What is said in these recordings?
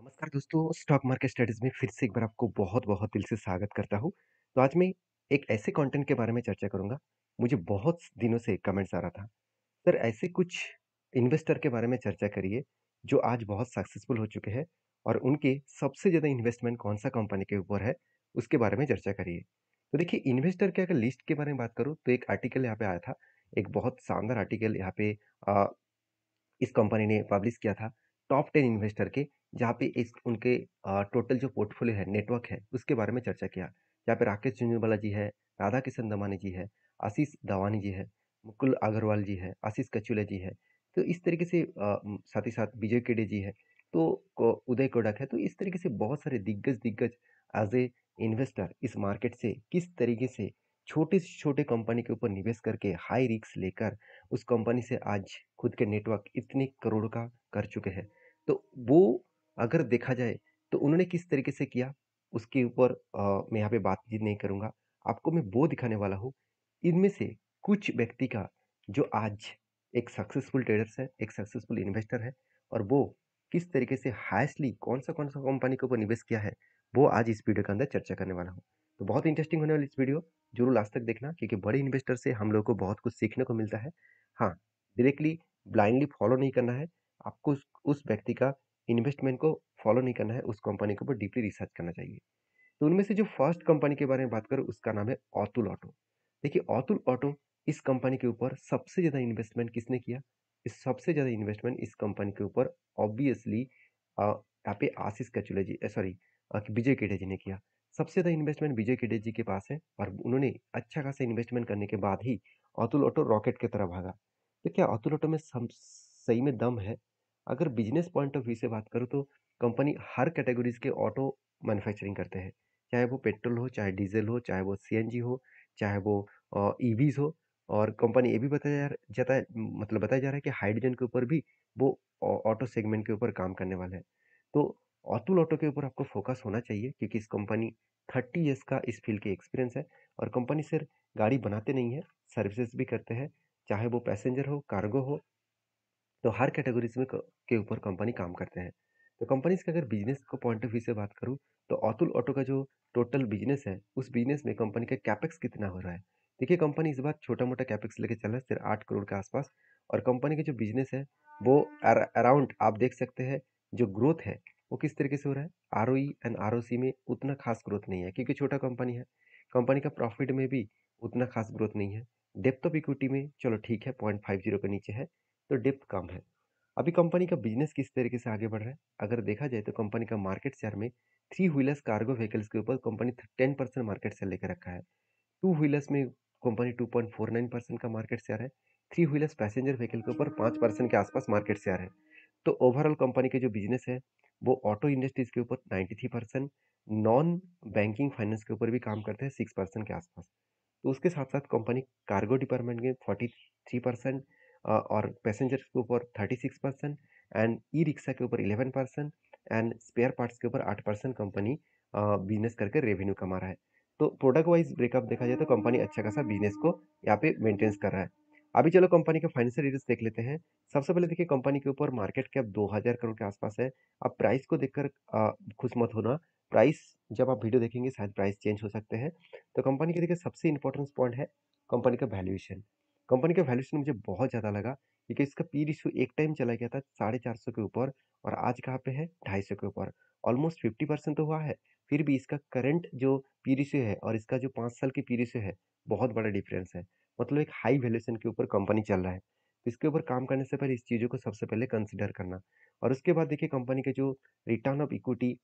नमस्कार दोस्तों, stock market studies में फिर से एक बार आपको बहुत-बहुत दिल से स्वागत करता हूँ। तो आज मैं एक ऐसे कंटेंट के बारे में चर्चा करूँगा, मुझे बहुत दिनों से कमेंट्स आ रहा था। सर ऐसे कुछ इन्वेस्टर के बारे में चर्चा करिए, जो आज बहुत सक्सेसफुल हो चुके हैं और उनके सबसे ज़्यादा इन्वेस्टमेंट कौन-सा कंपनी के ऊपर है, उसके बारे में चर्चा करिए। तो देखिए इन्वेस्टर की अगर लिस्ट के बारे में बात करूँ, तो एक आर्टिकल यहाँ पे आया था, एक बहुत शानदार आर्टिकल यहाँ पे अ, इस कंपनी ने पब्लिश किया था टॉप 10 इन्वेस्टर के, जहाँ पे इस उनके टोटल जो पोर्टफोलियो है, नेटवर्क है, उसके बारे में चर्चा किया। जहाँ पे राकेश झुनझुनवाला जी है, राधा किशन दमानी जी है, आशीष दवानी जी है, मुकुल अग्रवाल जी है, आशीष कचुले जी है। तो इस तरीके से साथ ही साथ विजय केडे जी है, तो उदय कोटक है। तो इस तरीके से बहुत सारे दिग्गज दिग्गज एज ए इन्वेस्टर इस मार्केट से किस तरीके से छोटे से छोटे कंपनी के ऊपर निवेश करके हाई रिस्क लेकर उस कंपनी से आज खुद के नेटवर्क इतने करोड़ का कर चुके हैं। तो वो अगर देखा जाए तो उन्होंने किस तरीके से किया उसके ऊपर मैं यहाँ पे बातचीत नहीं करूँगा। आपको मैं वो दिखाने वाला हूँ। इनमें से कुछ व्यक्ति का जो आज एक सक्सेसफुल ट्रेडर्स है, एक सक्सेसफुल इन्वेस्टर है और वो किस तरीके से हाईएस्टली कौन-सा कंपनी के ऊपर निवेश किया है, वो आज इस वीडियो के अंदर चर्चा करने वाला हूँ। तो बहुत इंटरेस्टिंग होने वाली इस वीडियो, ज़रूर लास्ट तक देखना क्योंकि बड़े इन्वेस्टर से हम लोगों को बहुत कुछ सीखने को मिलता है। हाँ, डायरेक्टली ब्लाइंडली फॉलो नहीं करना है। आपको उस व्यक्ति का इन्वेस्टमेंट को फॉलो नहीं करना है, उस कंपनी के ऊपर डीपली रिसर्च करना चाहिए। तो उनमें से जो फर्स्ट कंपनी के बारे में बात करूँ उसका नाम है अतुल ऑटो। देखिए अतुल ऑटो इस कंपनी के ऊपर सबसे ज़्यादा इन्वेस्टमेंट किसने किया? इस सबसे ज़्यादा इन्वेस्टमेंट इस कंपनी के ऊपर ऑब्वियसली यहाँ पे आशीष कचुले जी सॉरी विजय केडे जी ने किया। सबसे ज़्यादा इन्वेस्टमेंट विजय केडे जी के पास है और उन्होंने अच्छा खासा इन्वेस्टमेंट करने के बाद ही अतुल ऑटो रॉकेट की तरह भागा। तो क्या अतुल ऑटो में सही में दम है? अगर बिजनेस पॉइंट ऑफ व्यू से बात करूँ तो कंपनी हर कैटेगरीज के ऑटो मैन्युफैक्चरिंग करते हैं। चाहे वो पेट्रोल हो, चाहे डीज़ल हो, चाहे वो सीएनजी हो, चाहे वो ईवीज़ हो और कंपनी ये भी बताया जा रहा है कि हाइड्रोजन के ऊपर भी वो ऑटो सेगमेंट के ऊपर काम करने वाला है। तो अतुल ऑटो के ऊपर आपको फोकस होना चाहिए क्योंकि इस कंपनी 30 इयर्स का इस फील्ड के एक्सपीरियंस है और कंपनी सिर्फ गाड़ी बनाते नहीं है, सर्विसेज भी करते हैं, चाहे वो पैसेंजर हो, कार्गो हो, तो हर कैटेगरीज में के ऊपर कंपनी काम करते हैं। तो कंपनीज के अगर बिजनेस को पॉइंट ऑफ व्यू से बात करूँ तो अतुल ऑटो का जो टोटल बिजनेस है उस बिजनेस में कंपनी का कैपेक्स कितना हो रहा है। देखिए कंपनी इस बार छोटा मोटा कैपेक्स लेके चल रहा है सिर्फ 8 करोड़ के आसपास और कंपनी का जो बिजनेस है वो अराउंड आप देख सकते हैं जो ग्रोथ है वो किस तरीके से हो रहा है। आरओई एंड आरओसी में उतना खास ग्रोथ नहीं है क्योंकि छोटा कंपनी है। कंपनी का प्रॉफिट में भी उतना खास ग्रोथ नहीं है। डेप्थ ऑफ इक्विटी में चलो ठीक है 0.50 के नीचे है, तो डेप्थ कम है। अभी कंपनी का बिजनेस किस तरीके से आगे बढ़ रहा है? अगर देखा जाए तो कंपनी का मार्केट शेयर में थ्री व्हीलर्स कार्गो व्हीकल्स के ऊपर कंपनी 10% मार्केट शेयर लेकर रखा है। टू व्हीलर्स में कंपनी 2.49% का मार्केट शेयर है। थ्री व्हीलर्स पैसेंजर व्हीकल के ऊपर 5% के आसपास मार्केट शेयर है। तो ओवरऑल कंपनी के जो बिजनेस है वो ऑटो इंडस्ट्रीज के ऊपर 93%, नॉन बैंकिंग फाइनेंस के ऊपर भी काम करते हैं 6% के आसपास। तो उसके साथ-साथ कंपनी कार्गो डिपार्टमेंट में 43% और पैसेंजर्स के ऊपर 36% एंड ई-रिक्शा के ऊपर 11% एंड स्पेयर पार्ट्स के ऊपर 8% कंपनी बिज़नेस करके रेवेन्यू कमा रहा है। तो प्रोडक्ट वाइज़ ब्रेकअप देखा जाए तो कंपनी अच्छा खासा बिज़नेस को यहाँ पे मेंटेन्स कर रहा है। अभी चलो कंपनी के फाइनेंशियल डिटेल्स देख लेते हैं। सबसे पहले देखिए कंपनी के ऊपर मार्केट कैप 2000 करोड़ के आसपास है। अब प्राइस को देखकर खुश मत होना। प्राइस जब आप वीडियो देखेंगे शायद प्राइस चेंज हो सकते हैं। तो कंपनी के देखिए सबसे इम्पोर्टेंट पॉइंट है कंपनी का वैल्यूएशन। कंपनी का वैल्यूएशन मुझे बहुत ज़्यादा लगा क्योंकि इसका पी रेशियो एक टाइम चला गया था 450 के ऊपर और आज कहाँ पे है 250 के ऊपर। ऑलमोस्ट 50% तो हुआ है। फिर भी इसका करंट जो पी रेशियो है और इसका जो 5 साल की पी रेशियो है, बहुत बड़ा डिफरेंस है। मतलब एक हाई वैल्यूएशन के ऊपर कंपनी चल रहा है। तो इसके ऊपर काम करने से पहले इस चीज़ों को सबसे पहले कंसीडर करना और उसके बाद देखिए कंपनी के जो return of equity,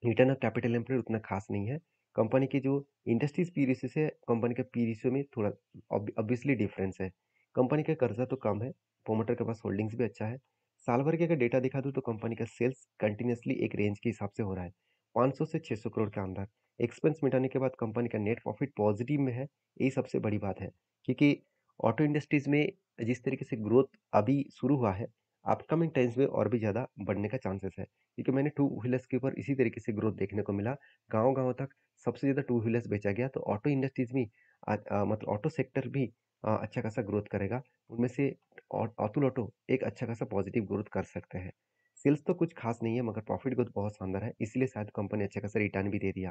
return of capital employed उतना खास नहीं है। कंपनी की जो इंडस्ट्रीज पी रेशियो से कंपनी का पी रेशियो में थोड़ा ऑब्वियसली डिफरेंस है। कंपनी का कर्जा तो कम है, प्रोमोटर के पास होल्डिंग्स भी अच्छा है। साल भर के अगर डेटा दिखा दूँ तो कंपनी का सेल्स कंटिन्यूअसली एक रेंज के हिसाब से हो रहा है, 500 से 600 करोड़ के अंदर। एक्सपेंस मिटाने के बाद कंपनी का नेट प्रॉफिट पॉजिटिव में है, यही सबसे बड़ी बात है। क्योंकि ऑटो इंडस्ट्रीज में जिस तरीके से ग्रोथ अभी शुरू हुआ है, अपकमिंग टाइम्स में और भी ज़्यादा बढ़ने का चांसेस है। क्योंकि मैंने टू व्हीलर्स के ऊपर इसी तरीके से ग्रोथ देखने को मिला। गाँव-गाँव तक सबसे ज़्यादा टू व्हीलर्स बेचा गया, तो ऑटो इंडस्ट्रीज़ भी मतलब ऑटो सेक्टर भी अच्छा खासा ग्रोथ करेगा। उनमें से अतुल ऑटो एक अच्छा खासा पॉजिटिव ग्रोथ कर सकते हैं। सेल्स तो कुछ खास नहीं है मगर प्रॉफिट ग्रोथ बहुत शानदार है, इसीलिए शायद कंपनी अच्छा खासा रिटर्न भी दे दिया।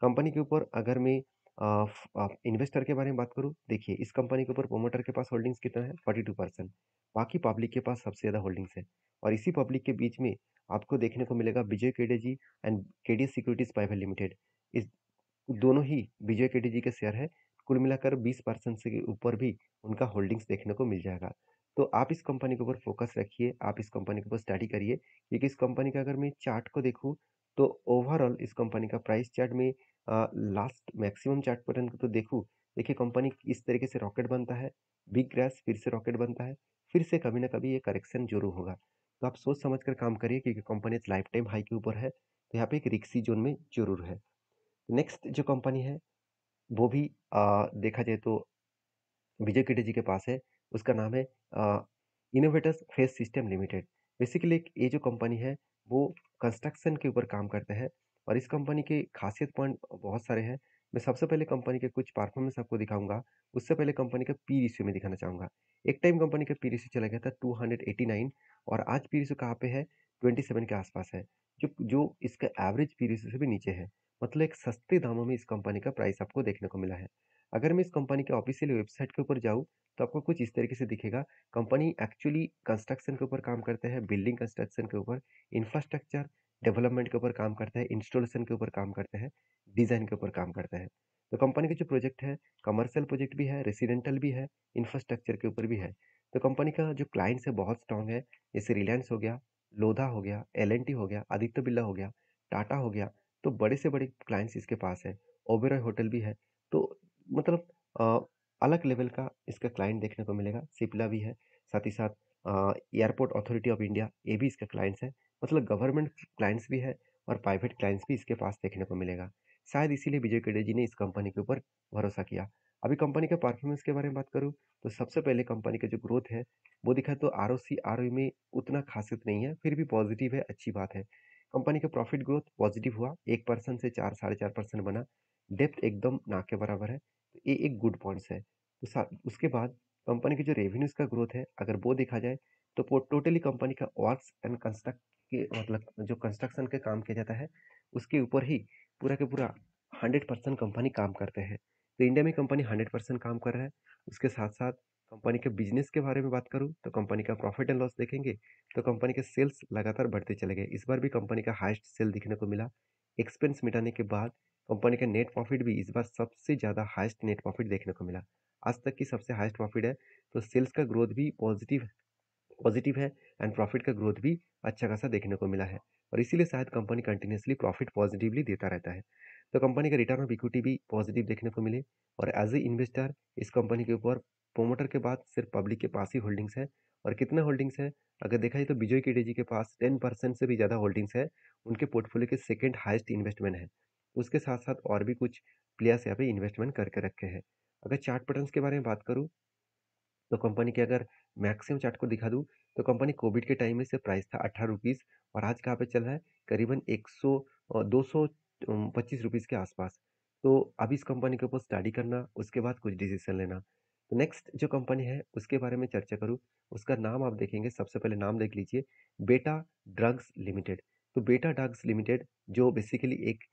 कंपनी के ऊपर अगर मैं इन्वेस्टर के बारे में बात करूँ, देखिए इस कंपनी के ऊपर प्रोमोटर के पास होल्डिंग्स कितना है 42%। बाकी पब्लिक के पास सबसे ज़्यादा होल्डिंग्स है। और इसी पब्लिक के बीच में आपको देखने को मिलेगा Vijay Kedia and Kedia securities private limited. इस दोनों ही विजय केडिया के शेयर है। कुल मिलाकर 20% से ऊपर भी उनका होल्डिंग्स देखने को मिल जाएगा। तो आप इस कंपनी के ऊपर फोकस रखिए, आप इस कंपनी के ऊपर स्टडी करिए, क्योंकि इस कंपनी का अगर मैं चार्ट को देखूँ तो ओवरऑल इस कंपनी का प्राइस चार्ट में लास्ट मैक्सिमम चार्ट पैटर्न को तो देखूँ, देखिए कंपनी इस तरीके से रॉकेट बनता है, बिग क्रैश फिर से रॉकेट बनता है, फिर से कभी ना कभी ये करेक्शन जरूर होगा। तो आप सोच समझ कर काम करिए, क्योंकि कंपनी लाइफ टाइम हाई के ऊपर है, तो यहाँ पे एक रिक्सी जोन में जरूर है। नेक्स्ट जो कंपनी है वो भी देखा जाए तो विजय केडिया जी के पास है। उसका नाम है innovators phase system limited. Basically ये जो कंपनी है वो कंस्ट्रक्शन के ऊपर काम करते हैं। और इस कंपनी के खासियत पॉइंट बहुत सारे हैं। मैं सबसे पहले कंपनी के कुछ परफॉर्मेंस आपको दिखाऊंगा। उससे पहले कंपनी का पी रेशियो में दिखाना चाहूंगा। एक टाइम कंपनी का पी रेशियो चला गया था 289, और आज पी रेशियो कहाँ पे है, 27 के आसपास है, जो जो इसका एवरेज पी रेशियो से भी नीचे है। मतलब एक सस्ते दामों में इस कंपनी का प्राइस आपको देखने को मिला है। अगर मैं इस कंपनी के ऑफिशियल वेबसाइट के ऊपर जाऊँ तो आपको कुछ इस तरीके से दिखेगा। कंपनी एक्चुअली कंस्ट्रक्शन के ऊपर काम करते हैं, बिल्डिंग कंस्ट्रक्शन के ऊपर, इंफ्रास्ट्रक्चर डेवलपमेंट के ऊपर काम करते हैं, इंस्टॉलेशन के ऊपर काम करते हैं, डिजाइन के ऊपर काम करते हैं। तो कंपनी के जो प्रोजेक्ट है, कमर्शियल प्रोजेक्ट भी है, रेसिडेंटल भी है, इंफ्रास्ट्रक्चर के ऊपर भी है। तो कंपनी का जो क्लाइंट्स है बहुत स्ट्रांग है, जैसे रिलायंस हो गया, लोधा हो गया, एल हो गया, आदित्य बिरला हो गया, टाटा हो गया। तो बड़े से बड़े क्लाइंट्स इसके पास है। ओबेरॉय होटल भी है। तो मतलब अलग लेवल का इसका क्लाइंट देखने को मिलेगा। सिप्ला भी है, साथ ही साथ एयरपोर्ट अथॉरिटी ऑफ इंडिया, ये भी इसका क्लाइंट्स है। मतलब गवर्नमेंट क्लाइंट्स भी है और प्राइवेट क्लाइंट्स भी इसके पास देखने को मिलेगा। शायद इसीलिए विजय केडिया जी ने इस कंपनी के ऊपर भरोसा किया। अभी कंपनी के परफॉर्मेंस के बारे में बात करूँ तो सबसे पहले कंपनी का जो ग्रोथ है वो दिखा तो R O C R O में उतना खासियत नहीं है, फिर भी पॉजिटिव है, अच्छी बात है। कंपनी का प्रॉफिट ग्रोथ पॉजिटिव हुआ, 1% से 4 साढ़े 4% बना। डेप्थ एकदम ना के बराबर है। तो ये एक गुड पॉइंट्स है। तो उसके बाद कंपनी की जो रेवेन्यूज का ग्रोथ है अगर वो देखा जाए तो टोटली कंपनी का वर्क्स एंड कंस्ट्रक्ट के मतलब जो कंस्ट्रक्शन के काम किया जाता है उसके ऊपर ही पूरा के पूरा 100% कंपनी काम करते हैं। तो इंडिया में कंपनी 100% काम कर रहा है। उसके साथ साथ कंपनी के बिजनेस के बारे में बात करूं तो कंपनी का प्रॉफिट एंड लॉस देखेंगे तो कंपनी के सेल्स लगातार बढ़ते चले गए। इस बार भी कंपनी का हाईएस्ट सेल दिखने को मिला। एक्सपेंस मिटाने के बाद कंपनी का नेट प्रॉफिट भी इस बार सबसे ज़्यादा हाईएस्ट नेट प्रॉफिट देखने को मिला। आज तक की सबसे हाईएस्ट प्रॉफिट है। तो सेल्स का ग्रोथ भी पॉजिटिव है एंड प्रॉफिट का ग्रोथ भी अच्छा खासा देखने को मिला है। और इसीलिए शायद कंपनी कंटिन्यूसली प्रॉफिट पॉजिटिवली देता रहता है। तो कंपनी का रिटर्न ऑफ इक्विटी भी पॉजिटिव देखने को मिले। और एज ए इन्वेस्टर इस कंपनी के ऊपर प्रोमोटर के बाद सिर्फ पब्लिक के पास ही होल्डिंग्स है। और कितना होल्डिंग्स है अगर देखा जाए तो विजय केडिया जी के पास 10% से भी ज़्यादा होल्डिंग्स है। उनके पोर्टफोलियो के सेकेंड हाइस्ट इन्वेस्टमेंट है। उसके साथ साथ और भी कुछ प्लेयर्स यहाँ पे इन्वेस्टमेंट करके रखे हैं। अगर चार्ट पैटर्न्स के बारे में बात करूँ तो कंपनी के अगर मैक्सिमम चार्ट को दिखा दूं तो कंपनी कोविड के टाइम में से प्राइस था 18 रुपीज़ और आज कहाँ पे चल रहा है करीबन 225 रुपीज़ के आसपास। तो अभी इस कंपनी के ऊपर स्टडी करना, उसके बाद कुछ डिसीजन लेना। तो नेक्स्ट जो कंपनी है उसके बारे में चर्चा करूँ, उसका नाम आप देखेंगे, सबसे पहले नाम देख लीजिए, बेटा ड्रग्स लिमिटेड। तो बेटा ड्रग्स लिमिटेड जो बेसिकली एक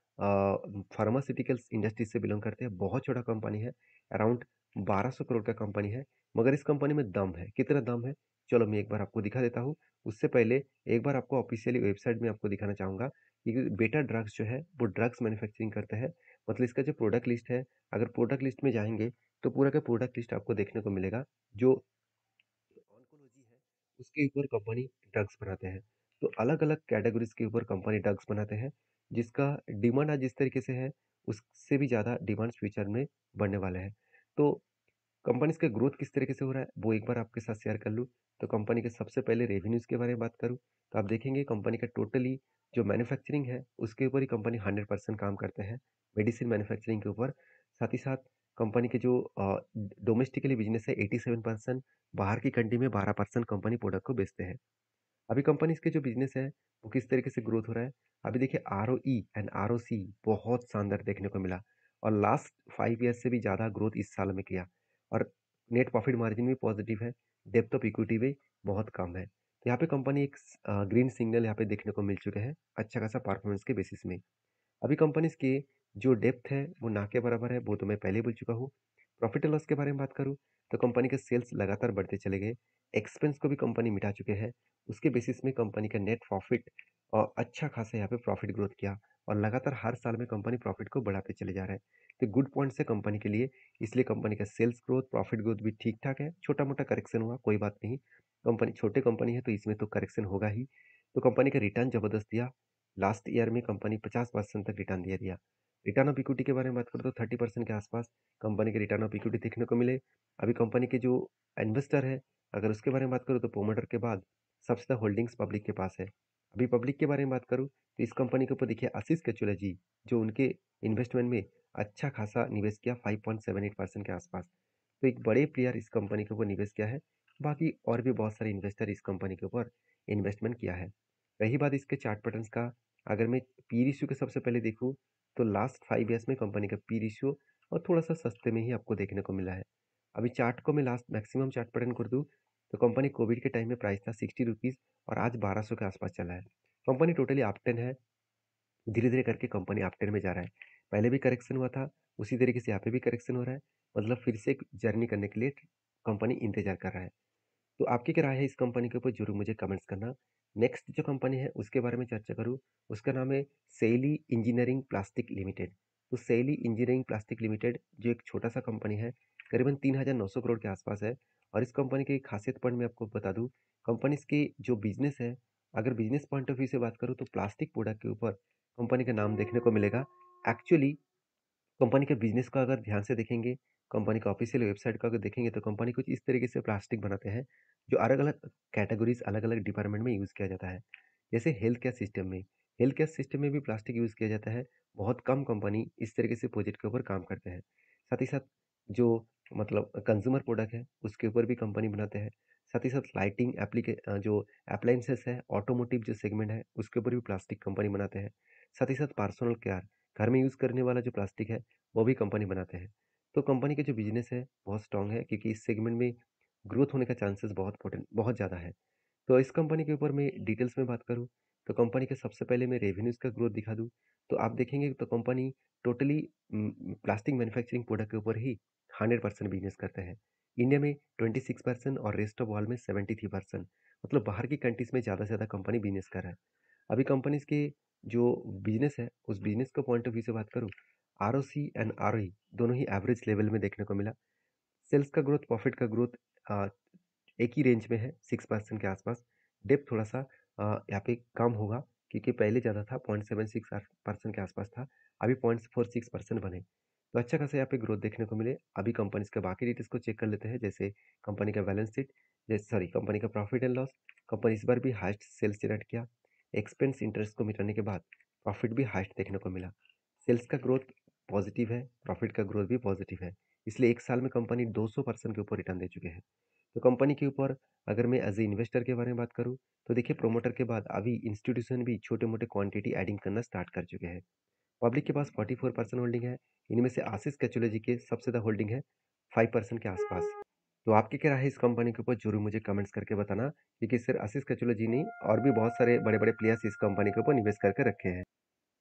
फार्मास्यूटिकल्स इंडस्ट्री से बिलोंग करते हैं, बहुत छोटा कंपनी है, अराउंड 1200 करोड़ का कंपनी है। मगर इस कंपनी में दम है। कितना दम है? चलो मैं एक बार आपको दिखा देता हूँ। उससे पहले एक बार आपको ऑफिशियली वेबसाइट में आपको दिखाना चाहूँगा कि बेटा ड्रग्स जो है वो ड्रग्स मैन्युफैक्चरिंग करते हैं। मतलब इसका जो प्रोडक्ट लिस्ट है, अगर प्रोडक्ट लिस्ट में जाएँगे तो पूरा का प्रोडक्ट लिस्ट आपको देखने को मिलेगा। जो ऑन्कोलॉजी है उसके ऊपर कंपनी ड्रग्स बनाते हैं। तो अलग-अलग कैटेगरीज़ के ऊपर कंपनी ड्रग्स बनाते हैं, जिसका डिमांड आज जिस तरीके से है, उससे भी ज़्यादा डिमांड्स फ्यूचर में बढ़ने वाले हैं। तो कंपनीज़ का ग्रोथ किस तरीके से हो रहा है वो एक बार आपके साथ शेयर कर लूँ। तो कंपनी के सबसे पहले रेवेन्यूज़ के बारे में बात करूँ तो आप देखेंगे कंपनी का टोटली जो मैन्युफैक्चरिंग है उसके ऊपर ही कंपनी 100% काम करते हैं, मेडिसिन मैन्युफैक्चरिंग के ऊपर। साथ ही साथ कंपनी के जो डोमेस्टिकली बिजनेस है 87%, बाहर की कंट्री में 12% कंपनी प्रोडक्ट को बेचते हैं। अभी कंपनीज़ के जो बिजनेस है वो किस तरीके से ग्रोथ हो रहा है। अभी देखिए आरओई एंड आरओसी बहुत शानदार देखने को मिला और लास्ट 5 ईयर से भी ज़्यादा ग्रोथ इस साल में किया। और नेट प्रॉफिट मार्जिन भी पॉजिटिव है, डेप्थ ऑफ इक्विटी भी बहुत कम है। तो यहाँ पे कंपनी एक ग्रीन सिग्नल यहाँ पे देखने को मिल चुके हैं, अच्छा खासा परफॉर्मेंस के बेसिस में। अभी कंपनीज़ की जो डेप्थ है, वो ना के बराबर है, वो तो मैं पहले ही बोल चुका हूँ। प्रॉफ़िट एंड लॉस के बारे में बात करूँ, तो कंपनी के सेल्स लगातार बढ़ते चले गए। एक्सपेंस को भी कंपनी मिटा चुके हैं। उसके बेसिस में कंपनी का नेट प्रॉफ़िट अच्छा खासा यहाँ पे प्रॉफ़िट ग्रोथ किया और लगातार हर साल में कंपनी प्रॉफ़िट को बढ़ाते चले जा रहा है। तो गुड पॉइंट्स है कंपनी के लिए, इसलिए कंपनी का सेल्स ग्रोथ, प्रॉफ़िट ग्रोथ भी ठीक-ठाक है। छोटा-मोटा करेक्शन हुआ, कोई बात नहीं। कंपनी छोटे कंपनी है, तो इसमें तो करेक्शन होगा ही। तो कंपनी का रिटर्न ज़बरदस्त दिया। लास्ट ईयर में कंपनी 50% तक रिटर्न दिया दिया। रिटर्न ऑफ इक्विटी के बारे में बात करूँ तो 30% के आसपास कंपनी के रिटर्न ऑफ इक्विटी देखने को मिले। अभी कंपनी के जो इन्वेस्टर है, अगर उसके बारे में बात करूँ तो प्रोमोटर के बाद सबसे ज़्यादा होल्डिंग्स पब्लिक के पास है। अभी पब्लिक के बारे में बात करूँ तो इस कंपनी के ऊपर देखिए आशीष केचुला जी, जो उनके इन्वेस्टमेंट में अच्छा खासा निवेश किया 5.78% के आसपास। तो एक बड़े प्लेयर इस कंपनी के ऊपर निवेश किया है। बाकी और भी बहुत सारे इन्वेस्टर इस कंपनी के ऊपर इन्वेस्टमेंट किया है। रही बात इसके चार्ट पैटर्न्स का, अगर मैं पी रेशियो के सबसे पहले देखूँ तो लास्ट 5 ईयर्स में कंपनी का पी रेशियो और थोड़ा-सा सस्ते में ही आपको देखने को मिला है। अभी चार्ट को मैं लास्ट मैक्सिमम चार्ट पैटर्न कर दूँ, तो कंपनी कोविड के टाइम में प्राइस था ₹60 और आज 1200 के आसपास चला है। कंपनी टोटली अप-10 है, धीरे-धीरे करके कंपनी अप-10 में जा रहा है। पहले भी करेक्शन हुआ था, उसी तरीके से यहाँ पे भी करेक्शन हो रहा है, मतलब फिर से एक जर्नी करने के लिए कंपनी इंतज़ार कर रहा है। तो आपकी क्या राय है इस कंपनी के ऊपर ज़रूर मुझे कमेंट्स करना। नेक्स्ट जो कंपनी है उसके बारे में चर्चा करूँ, उसका नाम है सेयली इंजीनियरिंग प्लास्टिक लिमिटेड। तो सेयली इंजीनियरिंग प्लास्टिक लिमिटेड जो एक छोटा-सा कंपनी है, करीबन 3,900 करोड़ के आसपास है और इस कंपनी की खासियत पॉइंट मैं आपको बता दूँ, कंपनीज़ की जो बिज़नेस है, अगर बिज़नेस पॉइंट ऑफ व्यू से बात करूँ तो प्लास्टिक प्रोडक्ट के ऊपर कंपनी का नाम देखने को मिलेगा। एक्चुअली कंपनी के बिज़नेस का अगर ध्यान से देखेंगे, कंपनी का ऑफ़िशियल वेबसाइट का अगर देखेंगे तो कंपनी कुछ इस तरीके से प्लास्टिक बनाते हैं, जो अलग-अलग कैटेगरीज़, अलग-अलग डिपार्टमेंट में यूज़ किया जाता है। जैसे हेल्थ केयर सिस्टम में भी प्लास्टिक यूज़ किया जाता है। बहुत कम कंपनी इस तरीके से प्रोजेक्ट के ऊपर काम करते हैं। साथ ही साथ जो मतलब कंज़्यूमर प्रोडक्ट है, उसके ऊपर भी कंपनी बनाते हैं। साथ ही साथ लाइटिंग जो एप्लायंसेस है, ऑटोमोटिव जो सेगमेंट है, उसके ऊपर भी प्लास्टिक कंपनी बनाते हैं। साथ ही साथ पर्सनल केयर, घर में यूज़ करने वाला जो प्लास्टिक है, वो भी कंपनी बनाते हैं। तो कंपनी के जो बिज़नेस है, बहुत स्ट्रॉन्ग है क्योंकि इस सेगमेंट में ग्रोथ होने का चांसेस बहुत ज़्यादा है। तो इस कंपनी के ऊपर मैं डिटेल्स में बात करूँ, तो कंपनी के सबसे पहले मैं रेवेन्यूज़ का ग्रोथ दिखा दूँ, तो आप देखेंगे तो company totally plastic manufacturing product के ऊपर ही 100% बिज़नेस करते हैं। इंडिया में 26% और रेस्ट ऑफ वर्ल्ड में 73%, मतलब बाहर की कंट्रीज़ में ज़्यादा से ज़्यादा कंपनी बिज़नेस कर रहा है। अभी कंपनीज़ के जो बिज़नेस है, उस बिज़नेस के पॉइंट ऑफ व्यू से बात करूँ, आरओसी एंड आरओई दोनों ही एवरेज लेवल में देखने को मिला। सेल्स का ग्रोथ, प्रॉफिट का ग्रोथ अ, एक ही रेंज में है 6% के आसपास। डिप थोड़ा-सा यहाँ पे कम होगा क्योंकि पहले ज़्यादा था 0.76% के आसपास था, अभी 0.46% बने। तो अच्छा खासा यहाँ पे ग्रोथ देखने को मिले। अभी कंपनीज़ के बाकी डिटेल्स को चेक कर लेते हैं, जैसे कंपनी का बैलेंस शीट, जैसे सॉरी कंपनी का प्रॉफिट एंड लॉस। कंपनी इस बार भी हाईएस्ट सेल्स जनरेट किया। एक्सपेंस इंटरेस्ट को मिटाने के बाद प्रॉफिट भी हाईएस्ट देखने को मिला। सेल्स का ग्रोथ पॉजिटिव है, प्रॉफिट का ग्रोथ भी पॉजिटिव है। इसलिए 1 साल में कंपनी 200% के ऊपर रिटर्न दे चुके हैं। तो कंपनी के ऊपर अगर मैं एज़ ए इन्वेस्टर के बारे में बात करूँ, तो देखिए प्रोमोटर के बाद अभी इंस्टीट्यूशन भी छोटे-मोटे क्वांटिटी एडिंग करना स्टार्ट कर चुके हैं। पब्लिक के पास 44% होल्डिंग है, इनमें से आशीष केचुले जी के सबसे ज़्यादा होल्डिंग है 5% के आसपास। तो आपकी क्या राय है इस कंपनी के ऊपर ज़रूर मुझे कमेंट्स करके बताना, क्योंकि सिर्फ आशीष केचुले जी नहीं और भी बहुत सारे बड़े-बड़े प्लेयर्स इस कंपनी के ऊपर निवेश करके रखे हैं।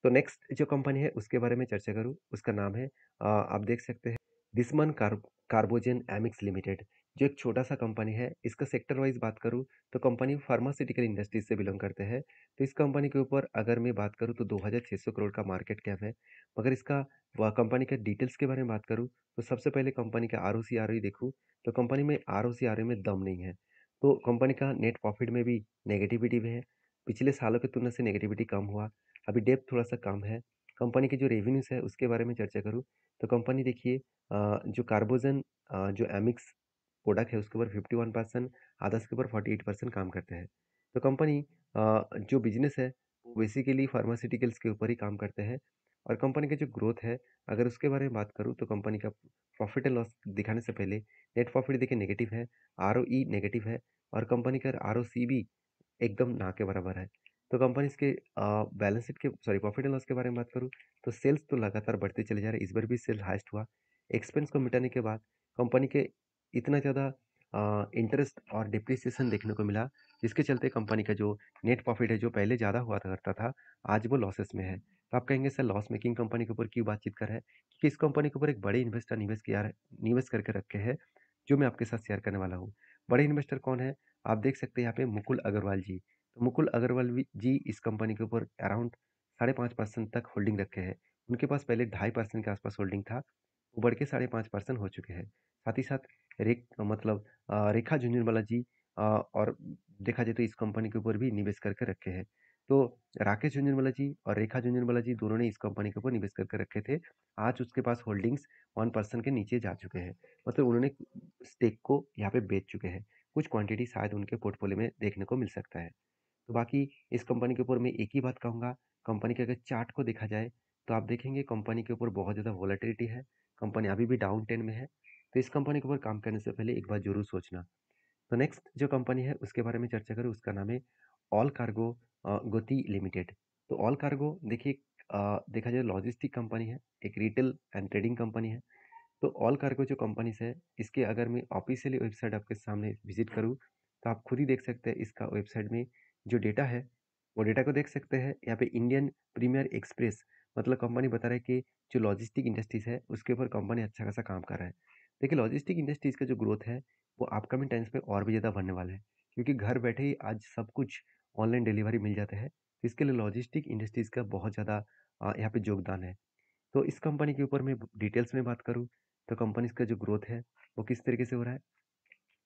तो नेक्स्ट जो कंपनी है उसके बारे में चर्चा करूँ, उसका नाम है आप देख सकते हैं दिसमन कार्बोजेन एमिक्स लिमिटेड, जो एक छोटा-सा कंपनी है। इसका सेक्टर वाइज़ बात करूँ तो कंपनी फार्मास्यूटिकल इंडस्ट्री से बिलॉन्ग करते हैं। तो इस कंपनी के ऊपर अगर मैं बात करूँ तो 2600 करोड़ का मार्केट कैप है। मगर इसका व कंपनी के डिटेल्स के बारे में बात करूँ तो सबसे पहले कंपनी का आरओसी आरओई देखूँ तो कंपनी में आरओसी आरओई में दम नहीं है। तो कंपनी का नेट प्रॉफिट में भी नेगेटिविटी में है। पिछले सालों की तुलना से नेगेटिविटी कम हुआ। अभी डेप्थ थोड़ा-सा कम है। कंपनी के जो रेवेन्यूज़ है उसके बारे में चर्चा करूँ, तो कंपनी देखिए जो कार्बोज़न जो एमिक्स प्रोडक्ट है उसके ऊपर 51%, अदर्स के ऊपर 48% काम करते हैं। तो कंपनी जो बिज़नेस है वो बेसिकली फार्मास्यूटिकल्स के ऊपर ही काम करते हैं और कंपनी का जो ग्रोथ है, अगर उसके बारे में बात करूँ तो कंपनी का प्रॉफिट एंड लॉस दिखाने से पहले नेट प्रॉफिट देखिए नेगेटिव है, आरओई नेगेटिव है और कंपनी का आरओसी भी एकदम ना के बराबर है। तो कंपनीज़ के बैलेंस शीट के सॉरी प्रॉफिट एंड लॉस के बारे में बात करूँ, तो सेल्स तो लगातार बढ़ते चले जा रहे हैं, इस बार भी सेल हाईएस्ट हुआ। एक्सपेंस को मिटाने के बाद कंपनी के इतना ज़्यादा इंटरेस्ट और डेप्रिसिएशन देखने को मिला, जिसके चलते कंपनी का जो नेट प्रॉफ़िट है, जो पहले ज़्यादा हुआ करता था, आज वो लॉसेस में है। तो आप कहेंगे सर लॉस मेकिंग कंपनी के ऊपर क्यों बातचीत कर रहे हैं? क्योंकि इस कंपनी के ऊपर एक बड़े इन्वेस्टर निवेश करके रखे हैं, जो मैं आपके साथ शेयर करने वाला हूँ। बड़े इन्वेस्टर कौन है? आप देख सकते हैं यहाँ पे मुकुल अग्रवाल जी। तो मुकुल अग्रवाल जी इस कंपनी के ऊपर अराउंड 5.5% तक होल्डिंग रखे हैं। उनके पास पहले 2.5% के आसपास होल्डिंग था, वो बढ़ के 5.5% हो चुके हैं। साथ ही साथ रेखा झुनझुनवाला जी और देखा जाए तो इस कंपनी के ऊपर भी निवेश करके रखे हैं। तो राकेश झुनझुनवाला जी और रेखा झुनझुनवाला जी दोनों ने इस कंपनी के ऊपर निवेश करके रखे थे। आज उसके पास होल्डिंग्स 1% के नीचे जा चुके हैं। मतलब उन्होंने स्टेक को यहाँ पे बेच चुके हैं। कुछ क्वांटिटी शायद उनके पोर्टफोलियो में देखने को मिल सकता है। तो बाकी इस कंपनी के ऊपर मैं एक ही बात कहूँगा, कंपनी के अगर चार्ट को देखा जाए, तो आप देखेंगे कंपनी के ऊपर बहुत ज़्यादा वोलेटिलिटी है, कंपनी अभी भी डाउन ट्रेंड में है, तो इस कंपनी के ऊपर काम करने से पहले एक बार ज़रूर सोचना। तो नेक्स्ट जो कंपनी है उसके बारे में चर्चा करें, उसका नाम है ऑल कार्गो गोती लिमिटेड। तो ऑल कार्गो देखिए देखा जाए लॉजिस्टिक कंपनी है, एक रिटेल एंड ट्रेडिंग कंपनी है। तो ऑल कार्गो जो कंपनीज है, इसके अगर मैं ऑफिशियली वेबसाइट आपके सामने विजिट करूँ, तो आप खुद ही देख सकते हैं इसका वेबसाइट में जो डेटा है, वो डेटा को देख सकते हैं। यहाँ पे इंडियन प्रीमियर एक्सप्रेस मतलब कंपनी बता रहा है कि जो लॉजिस्टिक इंडस्ट्रीज है, उसके ऊपर कंपनी अच्छा खासा काम कर रहा है। देखिए लॉजिस्टिक इंडस्ट्रीज का जो ग्रोथ है, वो अपकमिंग टाइम्स में और भी ज़्यादा बढ़ने वाला है, क्योंकि घर बैठे ही आज सब कुछ ऑनलाइन डिलीवरी मिल जाता है। इसके लिए लॉजिस्टिक इंडस्ट्रीज का बहुत ज़्यादा यहाँ पे योगदान है। तो इस कंपनी के ऊपर मैं डिटेल्स में बात करूँ, तो कंपनीज़ का जो ग्रोथ है, वो किस तरीके से हो रहा है?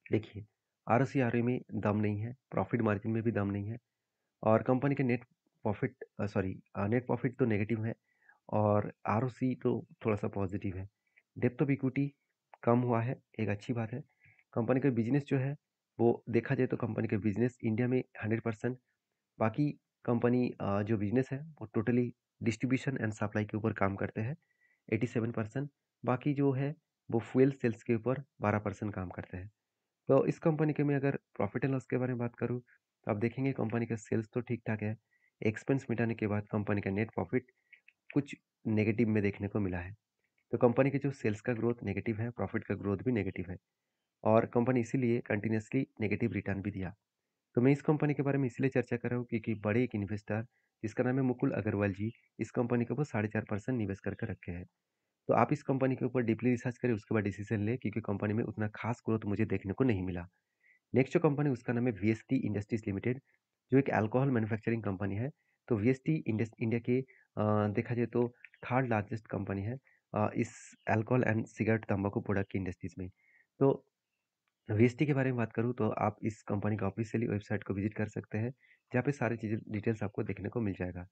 देखिए, आरओसी में दम नहीं है, प्रॉफ़िट मार्जिन में भी दम नहीं है और कंपनी के नेट प्रॉफ़िट तो नेगेटिव है और आरओसी तो थोड़ा-सा पॉज़िटिव है। डेप्थ ऑफ इक्विटी कम हुआ है, एक अच्छी बात है। कंपनी का बिज़नेस जो है, वो देखा जाए तो कंपनी का बिज़नेस इंडिया में 100%, बाकी कंपनी जो बिज़नेस है, वो टोटली डिस्ट्रीब्यूशन एंड सप्लाई के ऊपर काम करते हैं, 87%। बाकी जो है, वो फ्यूल सेल्स के ऊपर 12% काम करते हैं। तो इस कंपनी के मैं अगर प्रॉफ़िट एंड लॉस के बारे में बात करूँ, तो आप देखेंगे कंपनी का सेल्स तो ठीक-ठाक है। एक्सपेंस मिटाने के बाद कंपनी का नेट प्रॉफ़िट कुछ नेगेटिव में देखने को मिला है। तो कंपनी के जो सेल्स का ग्रोथ नेगेटिव है, प्रॉफ़िट का ग्रोथ भी नेगेटिव है और कंपनी इसीलिए कंटीन्यूअसली नेगेटिव रिटर्न भी दिया। तो मैं इस कंपनी के बारे में इसलिए चर्चा कर रहा हूँ क्योंकि बड़े एक इन्वेस्टर जिसका नाम है मुकुल अग्रवाल जी, इस कंपनी के ऊपर 4.5% निवेश करके रखे हैं। तो आप इस कंपनी के ऊपर डीपली रिसर्च करें, उसके बाद डिसीजन लें क्योंकि कंपनी में उतना खास ग्रोथ मुझे देखने को नहीं मिला। नेक्स्ट जो कंपनी उसका नाम है वीएसटी इंडस्ट्रीज लिमिटेड, जो एक अल्कोहल मैन्युफैक्चरिंग कंपनी है। तो वीएसटी इंडिया के देखा जाए तो थर्ड लार्जेस्ट कंपनी है इस अल्कोहल एंड सिगरेट तंबाकू प्रोडक्ट की इंडस्ट्रीज में। तो वीएसटी के बारे में बात करूँ तो आप इस कंपनी का ऑफिशियली वेबसाइट को विजिट कर सकते हैं, जहाँ पे सारी चीज़ें डिटेल्स आपको देखने को मिल जाएगा।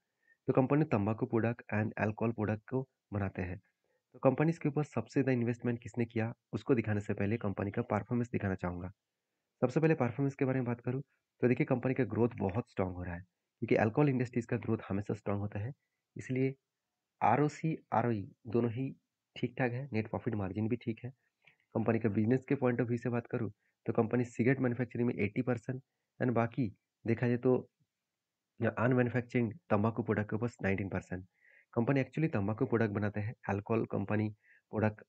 तो कंपनी तंबाकू प्रोडक्ट एंड अल्कोहल प्रोडक्ट को बनाते हैं। तो कंपनीज़ के ऊपर सबसे ज़्यादा इन्वेस्टमेंट किसने किया, उसको दिखाने से पहले कंपनी का परफॉर्मेंस दिखाना चाहूँगा। सबसे पहले परफॉर्मेंस के बारे में बात करूँ, तो देखिए कंपनी का ग्रोथ बहुत स्ट्रॉन्ग हो रहा है, क्योंकि अल्कोहल इंडस्ट्रीज़ का ग्रोथ हमेशा स्ट्रॉन्ग होता है। इसलिए आरओसी, आरओई दोनों ही ठीक-ठाक है, नेट प्रॉफिट मार्जिन भी ठीक है। कंपनी का बिज़नेस के पॉइंट ऑफ व्यू से बात करूँ, तो कंपनी सिगरेट मैन्युफैक्चरिंग में 80% एंड बाकी देखा जाए तो अनमैन्युफैक्चरिंग तंबाकू प्रोडक्ट के ऊपर 19%। कंपनी एक्चुअली तंबाकू प्रोडक्ट बनाते हैं, अल्कोहल कंपनी प्रोडक्ट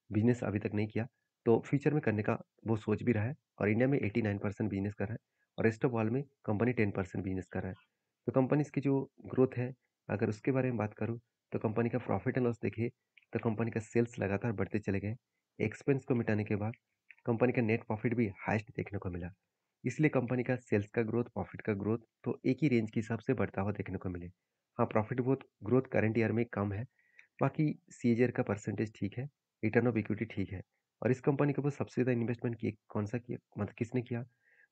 बिज़नेस अभी तक नहीं किया, तो फ्यूचर में करने का वो सोच भी रहा है और इंडिया में 89% बिज़नेस कर रहा है और रेस्ट ऑफ वर्ल्ड में कंपनी 10% बिज़नेस कर रहा है। तो कंपनीज़ की जो ग्रोथ है, अगर उसके बारे में बात करूँ, तो कंपनी का प्रॉफिट एंड लॉस देखिए, तो कंपनी का सेल्स लगातार बढ़ते चले गए। एक्सपेंस को मिटाने के बाद कंपनी का नेट प्रॉफिट भी हाईएस्ट देखने को मिला। इसलिए कंपनी का सेल्स का ग्रोथ, प्रॉफिट का ग्रोथ तो एक ही रेंज के हिसाब से बढ़ता हुआ देखने को मिले। हाँ, profit growth growth current year में कम है, बाकी सीएजीआर का परसेंटेज ठीक है, रिटर्न ऑफ इक्विटी ठीक है और इस कंपनी के ऊपर सबसे ज़्यादा इन्वेस्टमेंट किए कौन-सा किया मतलब किसने किया?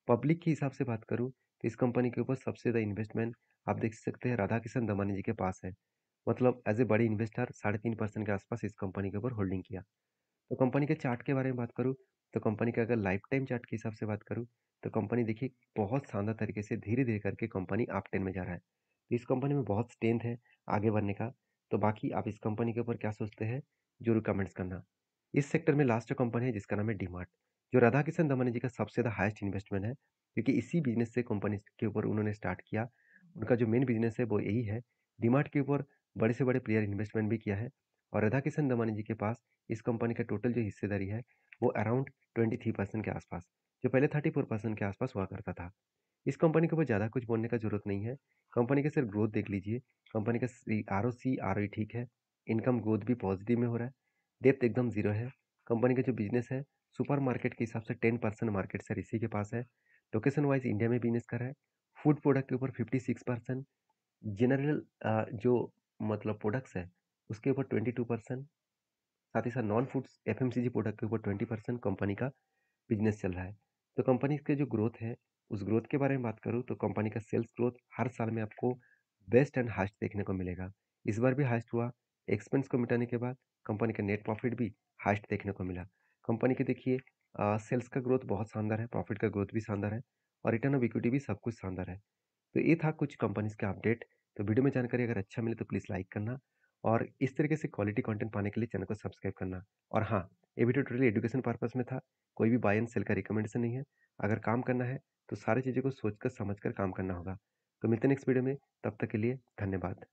पब्लिक के हिसाब से बात करूँ, तो इस कंपनी के ऊपर सबसे ज़्यादा इन्वेस्टमेंट आप देख सकते हैं राधाकिशन दमानी जी के पास है। मतलब एज़ ए बड़े इन्वेस्टर 3.5% के आसपास इस कंपनी के ऊपर होल्डिंग किया। तो कंपनी के चार्ट के बारे में बात करूँ, तो कंपनी का अगर लाइफ टाइम चार्ट के हिसाब से बात करूँ, तो कंपनी देखिए बहुत शानदार तरीके से धीरे-धीरे करके कंपनी अप ट्रेंड में जा रहा है। तो इस कंपनी में बहुत स्ट्रेंथ है आगे बढ़ने का। तो बाकी आप इस कंपनी के ऊपर क्या सोचते हैं, ज़रूर कमेंट्स करना। इस सेक्टर में लास्ट जो कंपनी है जिसका नाम है डी-मार्ट, जो राधाकिशन दमानी जी का सबसे ज़्यादा हाईएस्ट इन्वेस्टमेंट है, क्योंकि इसी बिज़नेस से कंपनी के ऊपर उन्होंने स्टार्ट किया। उनका जो मेन बिज़नेस है वो यही है। डी-मार्ट के ऊपर बड़े से बड़े प्लेयर इन्वेस्टमेंट भी किया है और राधाकिशन दमानी जी के पास इस कंपनी का टोटल जो हिस्सेदारी है, वो अराउंड 23% के आसपास, जो पहले 34% के आसपास हुआ करता था। इस कंपनी के ऊपर ज़्यादा कुछ बोलने का ज़रूरत नहीं है। कंपनी का सिर्फ ग्रोथ देख लीजिए। कंपनी का आरओसी, आरओई ठीक है। इनकम ग्रोथ भी पॉजिटिव में हो रहा है। डेप्थ एकदम ज़ीरो है। कंपनी का जो बिज़नेस है, सुपरमार्केट के हिसाब से 10% मार्केट शेयर इसी के पास है। लोकेशन वाइज़ इंडिया में बिज़नेस कर रहा है। फूड प्रोडक्ट के ऊपर 56%, जनरल जो मतलब प्रोडक्ट्स है, उसके ऊपर 22%, साथ ही साथ नॉन फूड्स एफएमसीजी प्रोडक्ट के ऊपर 20% कंपनी का बिजनेस चल रहा है। तो कंपनी के जो ग्रोथ है, उस ग्रोथ के बारे में बात करूँ तो कंपनी का सेल्स ग्रोथ हर साल में आपको बेस्ट एंड हाईएस्ट देखने को मिलेगा। इस बार भी हाईएस्ट हुआ। एक्सपेंस को मिटाने के बाद कंपनी का नेट प्रॉफिट भी हाईएस्ट देखने को मिला। कंपनी के देखिए सेल्स का ग्रोथ बहुत शानदार है, प्रॉफिट का ग्रोथ भी शानदार है और रिटर्न ऑफ इक्विटी भी सब कुछ शानदार है। तो ये था कुछ कंपनीज़ का अपडेट। तो वीडियो में जानकारी अगर अच्छा मिले तो प्लीज़ लाइक करना और इस तरीके से क्वालिटी कंटेंट पाने के लिए चैनल को सब्सक्राइब करना। और हाँ, ये वीडियो टोटली एजुकेशन पर्पज़ में था, कोई भी बाय एंड सेल का रिकमेंडेशन नहीं है। अगर काम करना है तो सारी चीज़ों को सोच कर समझ कर काम करना होगा। तो मिलते हैं नेक्स्ट वीडियो में, तब तक के लिए धन्यवाद।